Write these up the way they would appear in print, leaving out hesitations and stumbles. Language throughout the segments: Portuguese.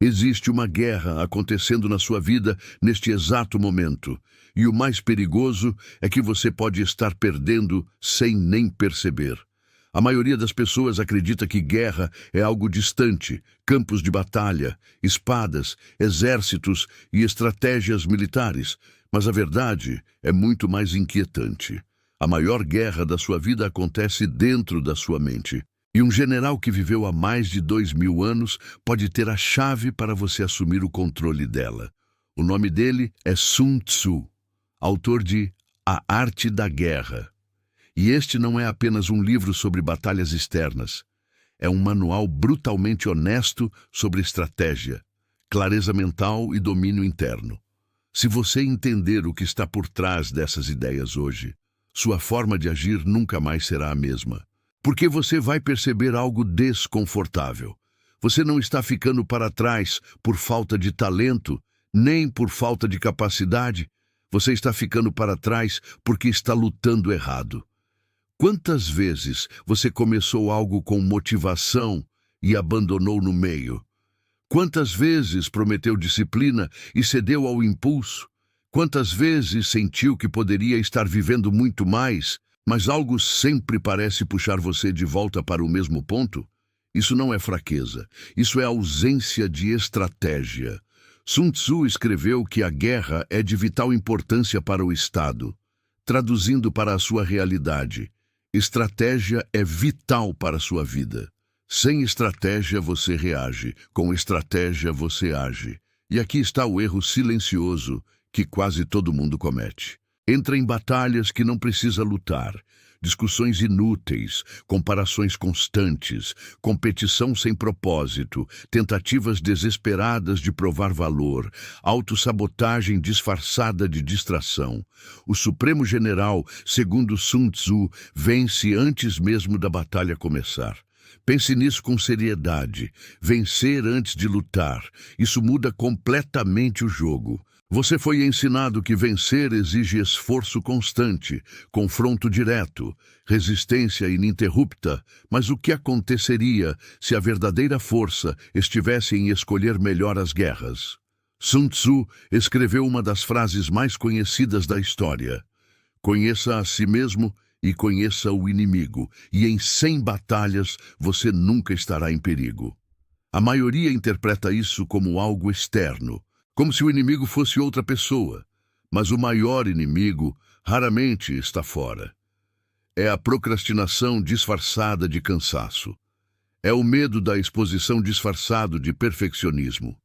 Existe uma guerra acontecendo na sua vida neste exato momento. E o mais perigoso é que você pode estar perdendo sem nem perceber. A maioria das pessoas acredita que guerra é algo distante, campos de batalha, espadas, exércitos e estratégias militares. Mas a verdade é muito mais inquietante. A maior guerra da sua vida acontece dentro da sua mente. E um general que viveu há mais de 2000 anos pode ter a chave para você assumir o controle dela. O nome dele é Sun Tzu, autor de A Arte da Guerra. E este não é apenas um livro sobre batalhas externas. É um manual brutalmente honesto sobre estratégia, clareza mental e domínio interno. Se você entender o que está por trás dessas ideias hoje, sua forma de agir nunca mais será a mesma. Porque você vai perceber algo desconfortável. Você não está ficando para trás por falta de talento, nem por falta de capacidade. Você está ficando para trás porque está lutando errado. Quantas vezes você começou algo com motivação e abandonou no meio? Quantas vezes prometeu disciplina e cedeu ao impulso? Quantas vezes sentiu que poderia estar vivendo muito mais, mas algo sempre parece puxar você de volta para o mesmo ponto? Isso não é fraqueza, isso é ausência de estratégia. Sun Tzu escreveu que a guerra é de vital importância para o Estado. Traduzindo para a sua realidade, estratégia é vital para a sua vida. Sem estratégia você reage, com estratégia você age. E aqui está o erro silencioso que quase todo mundo comete. Entra em batalhas que não precisa lutar, discussões inúteis, comparações constantes, competição sem propósito, tentativas desesperadas de provar valor, autossabotagem disfarçada de distração. O Supremo General, segundo Sun Tzu, vence antes mesmo da batalha começar. Pense nisso com seriedade. Vencer antes de lutar. Isso muda completamente o jogo. Você foi ensinado que vencer exige esforço constante, confronto direto, resistência ininterrupta, mas o que aconteceria se a verdadeira força estivesse em escolher melhor as guerras? Sun Tzu escreveu uma das frases mais conhecidas da história: conheça a si mesmo e conheça o inimigo, e em 100 batalhas você nunca estará em perigo. A maioria interpreta isso como algo externo, como se o inimigo fosse outra pessoa, mas o maior inimigo raramente está fora. É a procrastinação disfarçada de cansaço. É o medo da exposição disfarçado de perfeccionismo.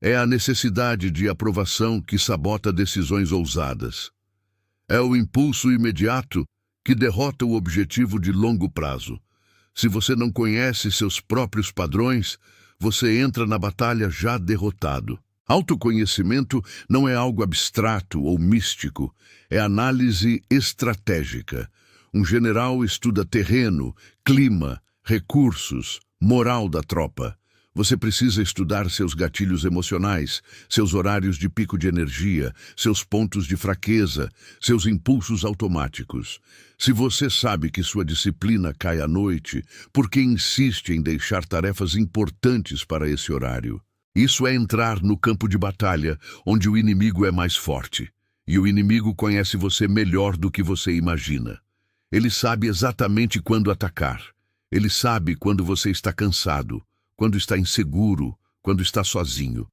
É a necessidade de aprovação que sabota decisões ousadas. É o impulso imediato que derrota o objetivo de longo prazo. Se você não conhece seus próprios padrões, você entra na batalha já derrotado. Autoconhecimento não é algo abstrato ou místico, é análise estratégica. Um general estuda terreno, clima, recursos, moral da tropa. Você precisa estudar seus gatilhos emocionais, seus horários de pico de energia, seus pontos de fraqueza, seus impulsos automáticos. Se você sabe que sua disciplina cai à noite, por que insiste em deixar tarefas importantes para esse horário? Isso é entrar no campo de batalha, onde o inimigo é mais forte. E o inimigo conhece você melhor do que você imagina. Ele sabe exatamente quando atacar. Ele sabe quando você está cansado, quando está inseguro, quando está sozinho.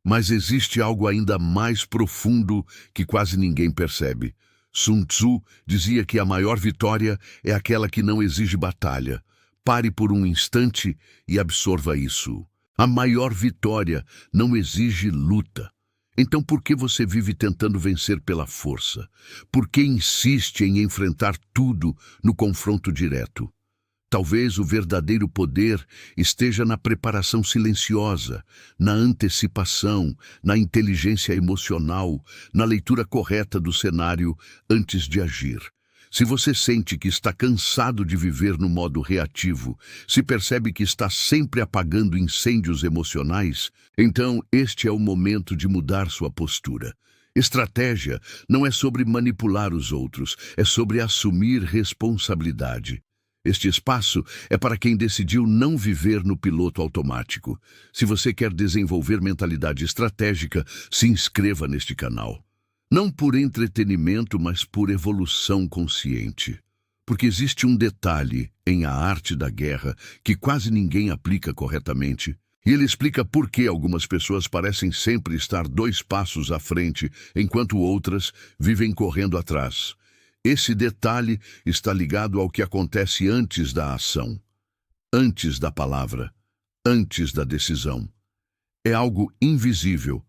Mas existe algo ainda mais profundo que quase ninguém percebe. Sun Tzu dizia que a maior vitória é aquela que não exige batalha. Pare por um instante e absorva isso. A maior vitória não exige luta. Então por que você vive tentando vencer pela força? Por que insiste em enfrentar tudo no confronto direto? Talvez o verdadeiro poder esteja na preparação silenciosa, na antecipação, na inteligência emocional, na leitura correta do cenário antes de agir. Se você sente que está cansado de viver no modo reativo, se percebe que está sempre apagando incêndios emocionais, então este é o momento de mudar sua postura. Estratégia não é sobre manipular os outros, é sobre assumir responsabilidade. Este espaço é para quem decidiu não viver no piloto automático. Se você quer desenvolver mentalidade estratégica, se inscreva neste canal. Não por entretenimento, mas por evolução consciente. Porque existe um detalhe em A Arte da Guerra que quase ninguém aplica corretamente. E ele explica por que algumas pessoas parecem sempre estar 2 passos à frente, enquanto outras vivem correndo atrás. Esse detalhe está ligado ao que acontece antes da ação, antes da palavra, antes da decisão. É algo invisível,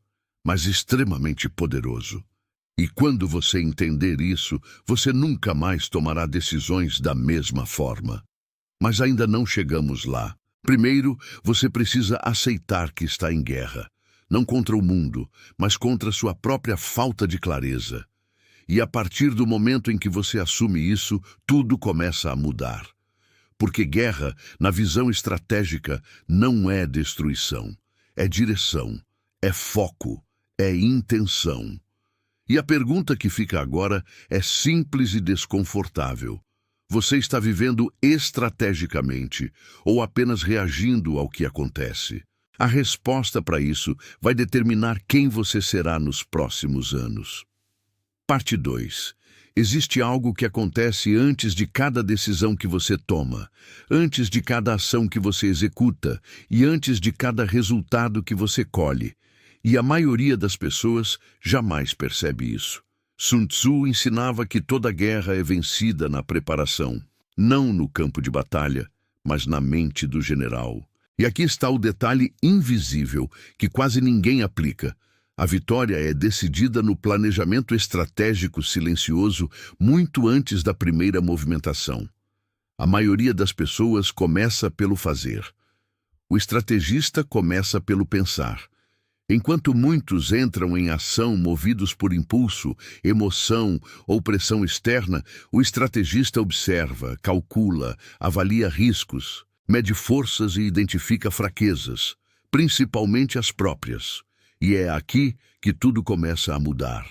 mas extremamente poderoso. E quando você entender isso, você nunca mais tomará decisões da mesma forma. Mas ainda não chegamos lá. Primeiro, você precisa aceitar que está em guerra. Não contra o mundo, mas contra sua própria falta de clareza. E a partir do momento em que você assume isso, tudo começa a mudar. Porque guerra, na visão estratégica, não é destruição. É direção, é foco, é intenção. E a pergunta que fica agora é simples e desconfortável. Você está vivendo estrategicamente ou apenas reagindo ao que acontece? A resposta para isso vai determinar quem você será nos próximos anos. Parte 2. Existe algo que acontece antes de cada decisão que você toma, antes de cada ação que você executa e antes de cada resultado que você colhe. E a maioria das pessoas jamais percebe isso. Sun Tzu ensinava que toda guerra é vencida na preparação, não no campo de batalha, mas na mente do general. E aqui está o detalhe invisível que quase ninguém aplica. A vitória é decidida no planejamento estratégico silencioso muito antes da primeira movimentação. A maioria das pessoas começa pelo fazer. O estrategista começa pelo pensar. Enquanto muitos entram em ação movidos por impulso, emoção ou pressão externa, o estrategista observa, calcula, avalia riscos, mede forças e identifica fraquezas, principalmente as próprias. E é aqui que tudo começa a mudar.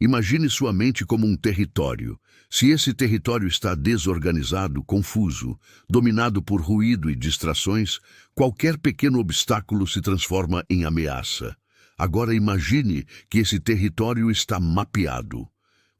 Imagine sua mente como um território. Se esse território está desorganizado, confuso, dominado por ruído e distrações, qualquer pequeno obstáculo se transforma em ameaça. Agora imagine que esse território está mapeado.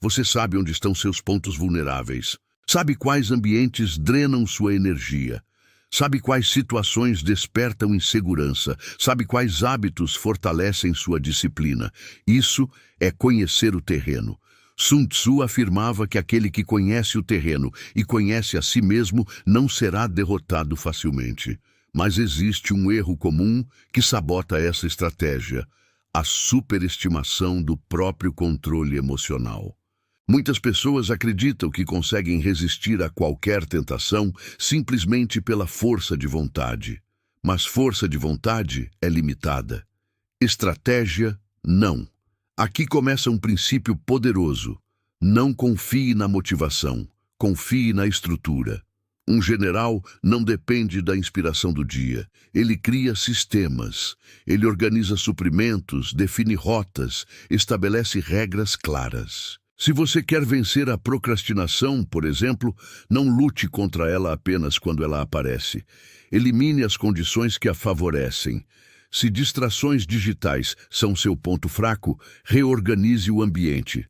Você sabe onde estão seus pontos vulneráveis. Sabe quais ambientes drenam sua energia. Sabe quais situações despertam insegurança. Sabe quais hábitos fortalecem sua disciplina. Isso é conhecer o terreno. Sun Tzu afirmava que aquele que conhece o terreno e conhece a si mesmo não será derrotado facilmente. Mas existe um erro comum que sabota essa estratégia: a superestimação do próprio controle emocional. Muitas pessoas acreditam que conseguem resistir a qualquer tentação simplesmente pela força de vontade. Mas força de vontade é limitada. Estratégia, não. Aqui começa um princípio poderoso. Não confie na motivação, confie na estrutura. Um general não depende da inspiração do dia. Ele cria sistemas, ele organiza suprimentos, define rotas, estabelece regras claras. Se você quer vencer a procrastinação, por exemplo, não lute contra ela apenas quando ela aparece. Elimine as condições que a favorecem. Se distrações digitais são seu ponto fraco, reorganize o ambiente.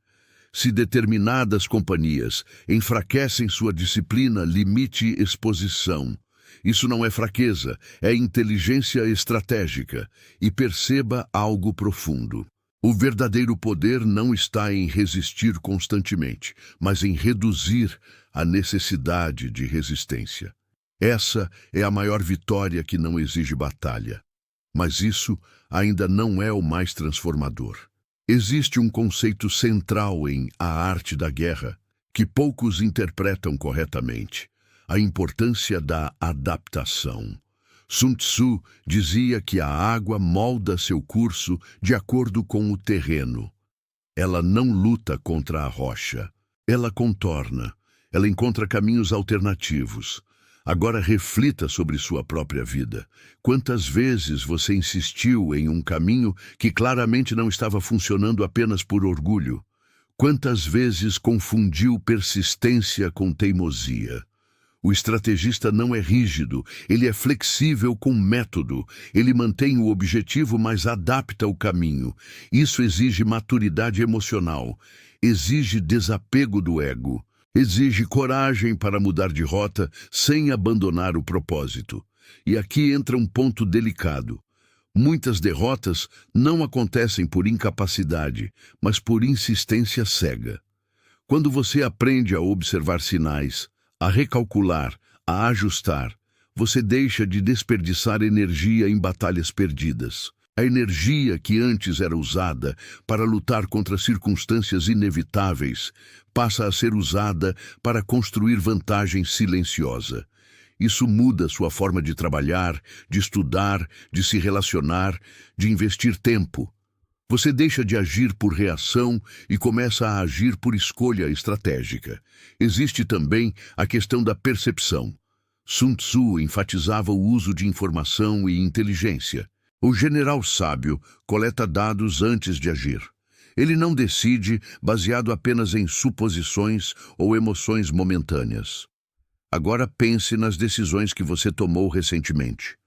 Se determinadas companhias enfraquecem sua disciplina, limite exposição. Isso não é fraqueza, é inteligência estratégica. E perceba algo profundo. O verdadeiro poder não está em resistir constantemente, mas em reduzir a necessidade de resistência. Essa é a maior vitória que não exige batalha. Mas isso ainda não é o mais transformador. Existe um conceito central em A Arte da Guerra que poucos interpretam corretamente: a importância da adaptação. Sun Tzu dizia que a água molda seu curso de acordo com o terreno. Ela não luta contra a rocha. Ela contorna. Ela encontra caminhos alternativos. Agora reflita sobre sua própria vida. Quantas vezes você insistiu em um caminho que claramente não estava funcionando apenas por orgulho? Quantas vezes confundiu persistência com teimosia? O estrategista não é rígido, ele é flexível com método, ele mantém o objetivo, mas adapta o caminho. Isso exige maturidade emocional, exige desapego do ego, exige coragem para mudar de rota sem abandonar o propósito. E aqui entra um ponto delicado. Muitas derrotas não acontecem por incapacidade, mas por insistência cega. Quando você aprende a observar sinais, a recalcular, a ajustar, você deixa de desperdiçar energia em batalhas perdidas. A energia que antes era usada para lutar contra circunstâncias inevitáveis passa a ser usada para construir vantagem silenciosa. Isso muda sua forma de trabalhar, de estudar, de se relacionar, de investir tempo. Você deixa de agir por reação e começa a agir por escolha estratégica. Existe também a questão da percepção. Sun Tzu enfatizava o uso de informação e inteligência. O general sábio coleta dados antes de agir. Ele não decide baseado apenas em suposições ou emoções momentâneas. Agora pense nas decisões que você tomou recentemente.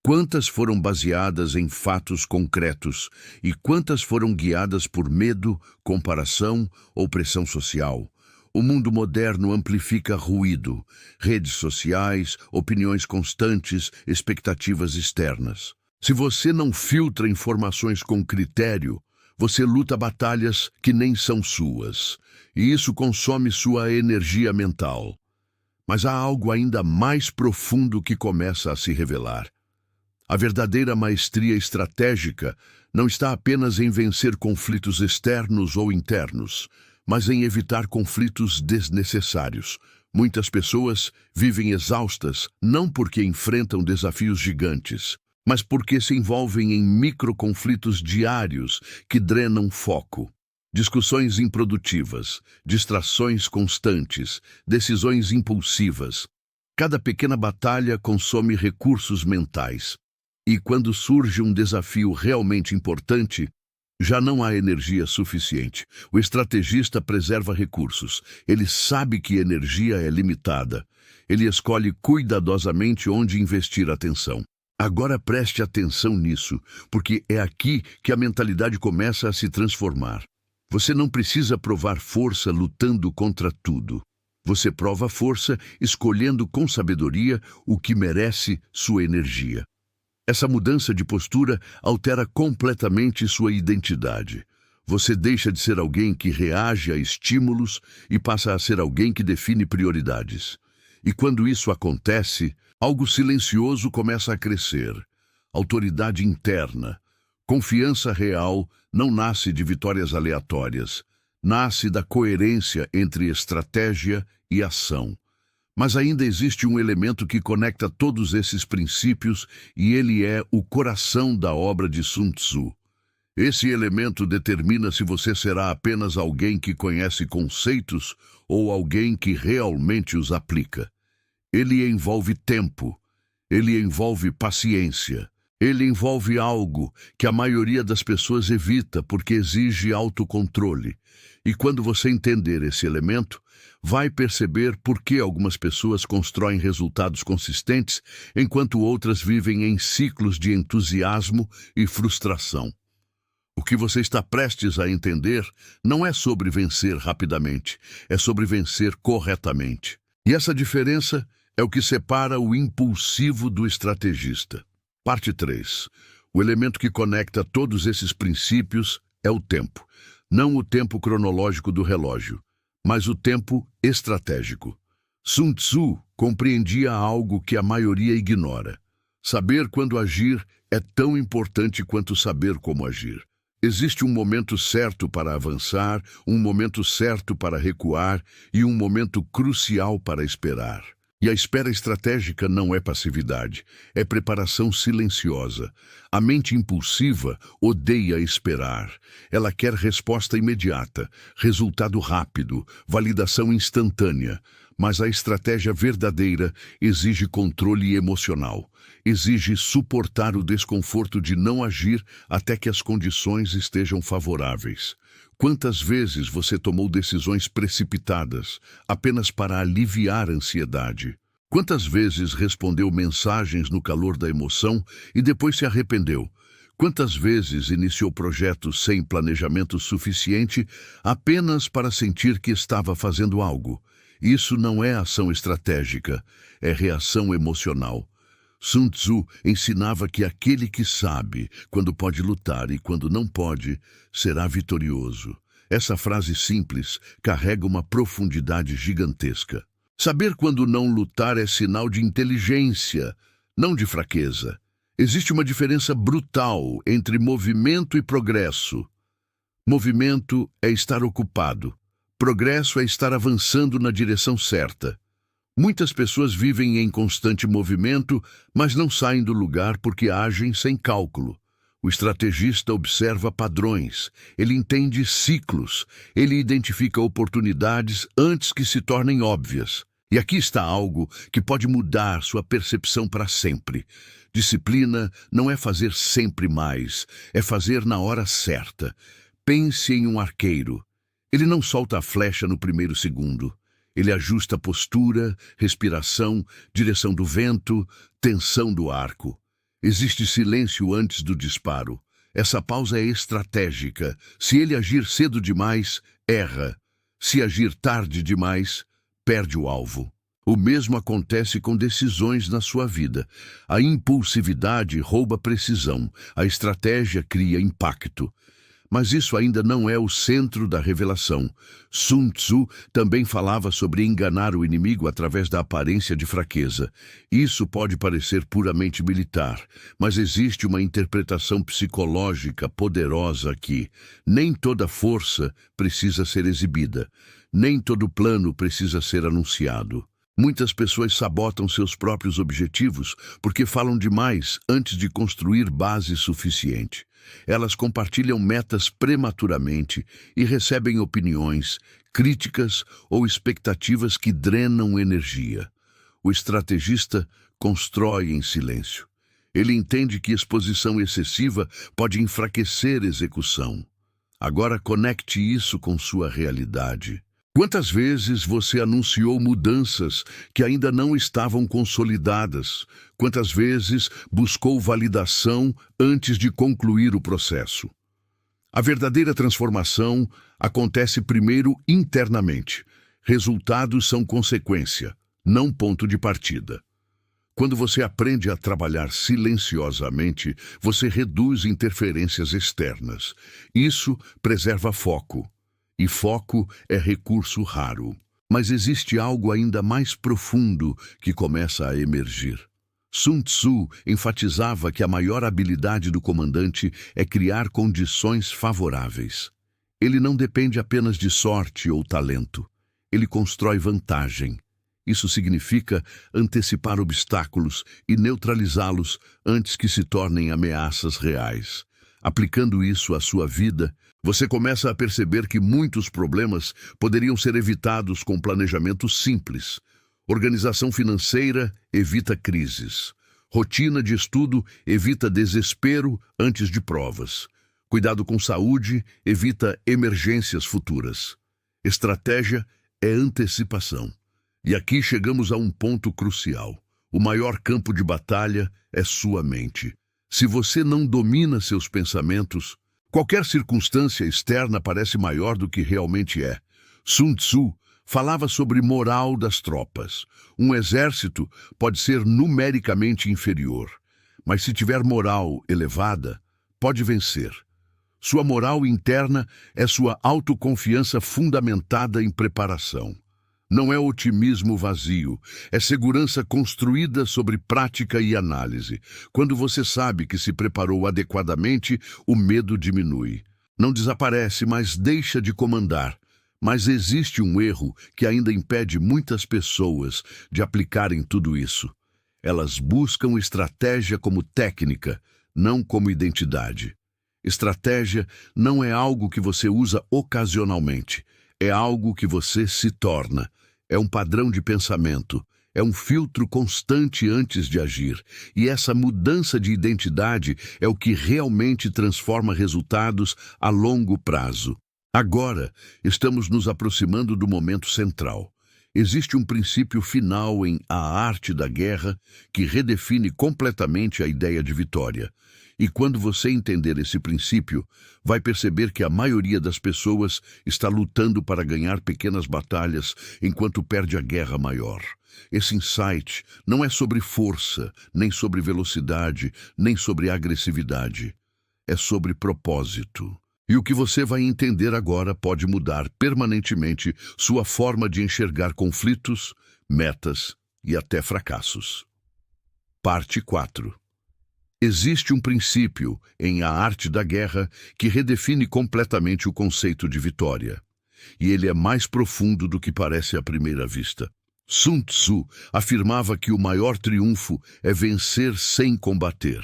Quantas foram baseadas em fatos concretos e quantas foram guiadas por medo, comparação ou pressão social? O mundo moderno amplifica ruído, redes sociais, opiniões constantes, expectativas externas. Se você não filtra informações com critério, você luta batalhas que nem são suas, e isso consome sua energia mental. Mas há algo ainda mais profundo que começa a se revelar. A verdadeira maestria estratégica não está apenas em vencer conflitos externos ou internos, mas em evitar conflitos desnecessários. Muitas pessoas vivem exaustas não porque enfrentam desafios gigantes, mas porque se envolvem em microconflitos diários que drenam foco. Discussões improdutivas, distrações constantes, decisões impulsivas. Cada pequena batalha consome recursos mentais. E quando surge um desafio realmente importante, já não há energia suficiente. O estrategista preserva recursos. Ele sabe que energia é limitada. Ele escolhe cuidadosamente onde investir atenção. Agora preste atenção nisso, porque é aqui que a mentalidade começa a se transformar. Você não precisa provar força lutando contra tudo. Você prova força escolhendo com sabedoria o que merece sua energia. Essa mudança de postura altera completamente sua identidade. Você deixa de ser alguém que reage a estímulos e passa a ser alguém que define prioridades. E quando isso acontece, algo silencioso começa a crescer. Autoridade interna. Confiança real não nasce de vitórias aleatórias. Nasce da coerência entre estratégia e ação. Mas ainda existe um elemento que conecta todos esses princípios e ele é o coração da obra de Sun Tzu. Esse elemento determina se você será apenas alguém que conhece conceitos ou alguém que realmente os aplica. Ele envolve tempo, ele envolve paciência, ele envolve algo que a maioria das pessoas evita porque exige autocontrole. E quando você entender esse elemento, vai perceber por que algumas pessoas constroem resultados consistentes, enquanto outras vivem em ciclos de entusiasmo e frustração. O que você está prestes a entender não é sobre vencer rapidamente, é sobre vencer corretamente. E essa diferença é o que separa o impulsivo do estrategista. Parte 3. O elemento que conecta todos esses princípios é o tempo. Não o tempo cronológico do relógio, mas o tempo estratégico. Sun Tzu compreendia algo que a maioria ignora. Saber quando agir é tão importante quanto saber como agir. Existe um momento certo para avançar, um momento certo para recuar e um momento crucial para esperar. E a espera estratégica não é passividade, é preparação silenciosa. A mente impulsiva odeia esperar. Ela quer resposta imediata, resultado rápido, validação instantânea. Mas a estratégia verdadeira exige controle emocional. Exige suportar o desconforto de não agir até que as condições estejam favoráveis. Quantas vezes você tomou decisões precipitadas apenas para aliviar a ansiedade? Quantas vezes respondeu mensagens no calor da emoção e depois se arrependeu? Quantas vezes iniciou projetos sem planejamento suficiente apenas para sentir que estava fazendo algo? Isso não é ação estratégica, é reação emocional. Sun Tzu ensinava que aquele que sabe quando pode lutar e quando não pode, será vitorioso. Essa frase simples carrega uma profundidade gigantesca. Saber quando não lutar é sinal de inteligência, não de fraqueza. Existe uma diferença brutal entre movimento e progresso. Movimento é estar ocupado. Progresso é estar avançando na direção certa. Muitas pessoas vivem em constante movimento, mas não saem do lugar porque agem sem cálculo. O estrategista observa padrões, ele entende ciclos, ele identifica oportunidades antes que se tornem óbvias. E aqui está algo que pode mudar sua percepção para sempre. Disciplina não é fazer sempre mais, é fazer na hora certa. Pense em um arqueiro. Ele não solta a flecha no primeiro segundo. Ele ajusta a postura, respiração, direção do vento, tensão do arco. Existe silêncio antes do disparo. Essa pausa é estratégica. Se ele agir cedo demais, erra. Se agir tarde demais, perde o alvo. O mesmo acontece com decisões na sua vida. A impulsividade rouba precisão, a estratégia cria impacto. Mas isso ainda não é o centro da revelação. Sun Tzu também falava sobre enganar o inimigo através da aparência de fraqueza. Isso pode parecer puramente militar, mas existe uma interpretação psicológica poderosa aqui. Nem toda força precisa ser exibida. Nem todo plano precisa ser anunciado. Muitas pessoas sabotam seus próprios objetivos porque falam demais antes de construir base suficiente. Elas compartilham metas prematuramente e recebem opiniões, críticas ou expectativas que drenam energia. O estrategista constrói em silêncio. Ele entende que exposição excessiva pode enfraquecer execução. Agora conecte isso com sua realidade. Quantas vezes você anunciou mudanças que ainda não estavam consolidadas? Quantas vezes buscou validação antes de concluir o processo? A verdadeira transformação acontece primeiro internamente. Resultados são consequência, não ponto de partida. Quando você aprende a trabalhar silenciosamente, você reduz interferências externas. Isso preserva foco. E foco é recurso raro. Mas existe algo ainda mais profundo que começa a emergir. Sun Tzu enfatizava que a maior habilidade do comandante é criar condições favoráveis. Ele não depende apenas de sorte ou talento. Ele constrói vantagem. Isso significa antecipar obstáculos e neutralizá-los antes que se tornem ameaças reais. Aplicando isso à sua vida, você começa a perceber que muitos problemas poderiam ser evitados com planejamento simples. Organização financeira evita crises. Rotina de estudo evita desespero antes de provas. Cuidado com saúde evita emergências futuras. Estratégia é antecipação. E aqui chegamos a um ponto crucial. O maior campo de batalha é sua mente. Se você não domina seus pensamentos, qualquer circunstância externa parece maior do que realmente é. Sun Tzu falava sobre moral das tropas. Um exército pode ser numericamente inferior, mas se tiver moral elevada, pode vencer. Sua moral interna é sua autoconfiança fundamentada em preparação. Não é otimismo vazio, é segurança construída sobre prática e análise. Quando você sabe que se preparou adequadamente, o medo diminui. Não desaparece, mas deixa de comandar. Mas existe um erro que ainda impede muitas pessoas de aplicarem tudo isso. Elas buscam estratégia como técnica, não como identidade. Estratégia não é algo que você usa ocasionalmente. É algo que você se torna. É um padrão de pensamento. É um filtro constante antes de agir. E essa mudança de identidade é o que realmente transforma resultados a longo prazo. Agora, estamos nos aproximando do momento central. Existe um princípio final em A Arte da Guerra que redefine completamente a ideia de vitória. E quando você entender esse princípio, vai perceber que a maioria das pessoas está lutando para ganhar pequenas batalhas enquanto perde a guerra maior. Esse insight não é sobre força, nem sobre velocidade, nem sobre agressividade. É sobre propósito. E o que você vai entender agora pode mudar permanentemente sua forma de enxergar conflitos, metas e até fracassos. Parte 4. Existe um princípio em A Arte da Guerra que redefine completamente o conceito de vitória. E ele é mais profundo do que parece à primeira vista. Sun Tzu afirmava que o maior triunfo é vencer sem combater.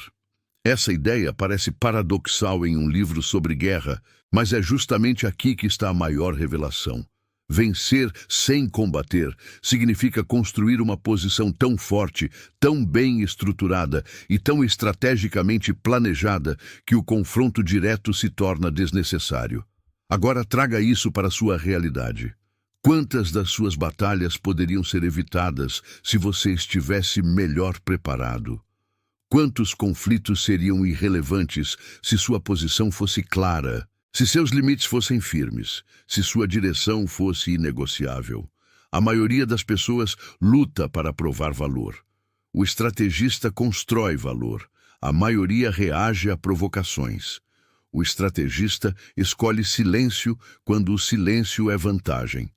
Essa ideia parece paradoxal em um livro sobre guerra, mas é justamente aqui que está a maior revelação. Vencer sem combater significa construir uma posição tão forte, tão bem estruturada e tão estrategicamente planejada que o confronto direto se torna desnecessário. Agora traga isso para a sua realidade. Quantas das suas batalhas poderiam ser evitadas se você estivesse melhor preparado? Quantos conflitos seriam irrelevantes se sua posição fosse clara, se seus limites fossem firmes, se sua direção fosse inegociável? A maioria das pessoas luta para provar valor. O estrategista constrói valor. A maioria reage a provocações. O estrategista escolhe silêncio quando o silêncio é vantagem.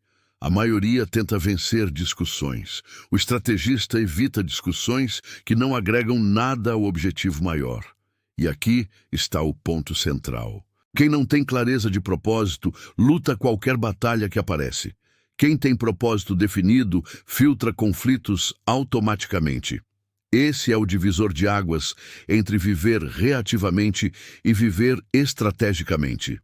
A maioria tenta vencer discussões. O estrategista evita discussões que não agregam nada ao objetivo maior. E aqui está o ponto central. Quem não tem clareza de propósito, luta qualquer batalha que aparece. Quem tem propósito definido, filtra conflitos automaticamente. Esse é o divisor de águas entre viver reativamente e viver estrategicamente.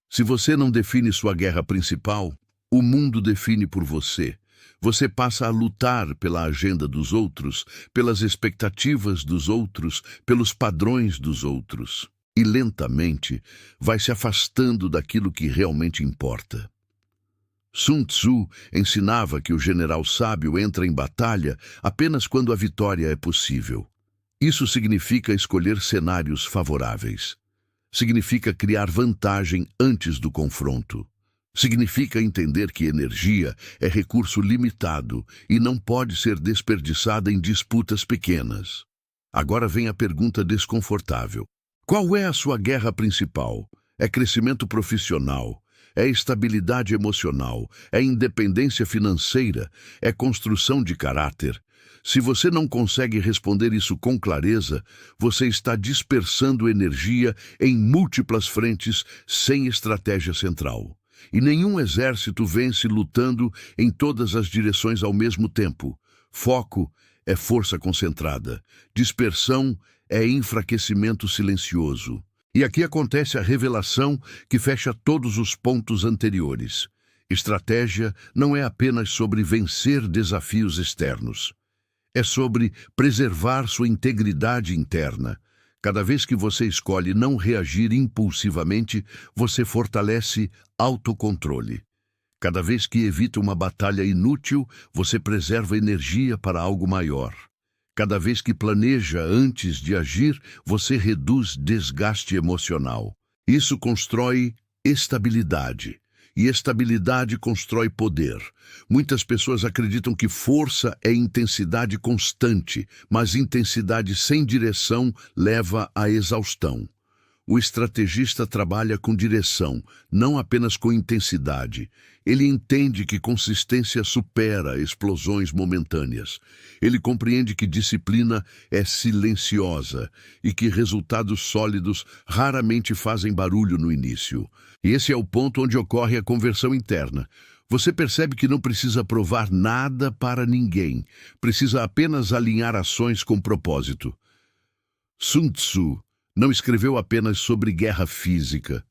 Se você não define sua guerra principal, o mundo define por você. Você passa a lutar pela agenda dos outros, pelas expectativas dos outros, pelos padrões dos outros. E lentamente vai se afastando daquilo que realmente importa. Sun Tzu ensinava que o general sábio entra em batalha apenas quando a vitória é possível. Isso significa escolher cenários favoráveis. Significa criar vantagem antes do confronto. Significa entender que energia é recurso limitado e não pode ser desperdiçada em disputas pequenas. Agora vem a pergunta desconfortável. Qual é a sua guerra principal? É crescimento profissional? É estabilidade emocional? É independência financeira? É construção de caráter? Se você não consegue responder isso com clareza, você está dispersando energia em múltiplas frentes sem estratégia central. E nenhum exército vence lutando em todas as direções ao mesmo tempo. Foco é força concentrada. Dispersão é enfraquecimento silencioso. E aqui acontece a revelação que fecha todos os pontos anteriores. Estratégia não é apenas sobre vencer desafios externos. É sobre preservar sua integridade interna. Cada vez que você escolhe não reagir impulsivamente, você fortalece autocontrole. Cada vez que evita uma batalha inútil, você preserva energia para algo maior. Cada vez que planeja antes de agir, você reduz desgaste emocional. Isso constrói estabilidade. E estabilidade constrói poder. Muitas pessoas acreditam que força é intensidade constante, mas intensidade sem direção leva à exaustão. O estrategista trabalha com direção, não apenas com intensidade. Ele entende que consistência supera explosões momentâneas. Ele compreende que disciplina é silenciosa e que resultados sólidos raramente fazem barulho no início. E esse é o ponto onde ocorre a conversão interna. Você percebe que não precisa provar nada para ninguém. Precisa apenas alinhar ações com propósito. Sun Tzu não escreveu apenas sobre guerra física.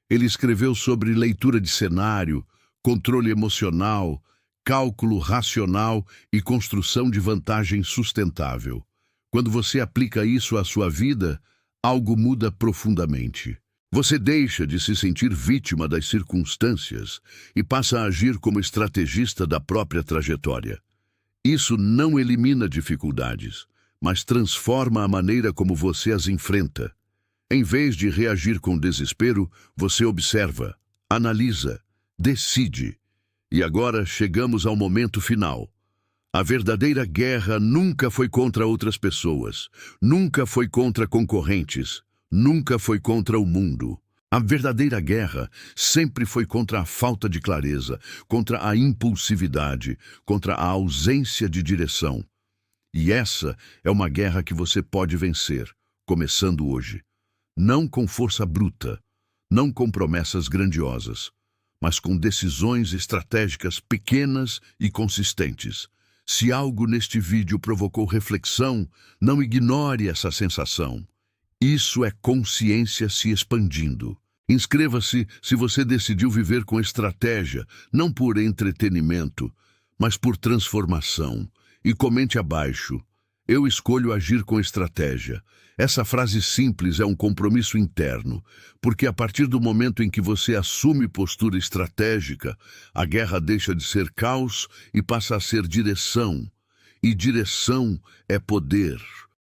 Ele escreveu sobre leitura de cenário, controle emocional, cálculo racional e construção de vantagem sustentável. Quando você aplica isso à sua vida, algo muda profundamente. Você deixa de se sentir vítima das circunstâncias e passa a agir como estrategista da própria trajetória. Isso não elimina dificuldades, mas transforma a maneira como você as enfrenta. Em vez de reagir com desespero, você observa, analisa, decide. E agora chegamos ao momento final. A verdadeira guerra nunca foi contra outras pessoas, nunca foi contra concorrentes, nunca foi contra o mundo. A verdadeira guerra sempre foi contra a falta de clareza, contra a impulsividade, contra a ausência de direção. E essa é uma guerra que você pode vencer, começando hoje. Não com força bruta, não com promessas grandiosas, mas com decisões estratégicas pequenas e consistentes. Se algo neste vídeo provocou reflexão, não ignore essa sensação. Isso é consciência se expandindo. Inscreva-se se você decidiu viver com estratégia, não por entretenimento, mas por transformação. E comente abaixo: eu escolho agir com estratégia. Essa frase simples é um compromisso interno, porque a partir do momento em que você assume postura estratégica, a guerra deixa de ser caos e passa a ser direção. E direção é poder.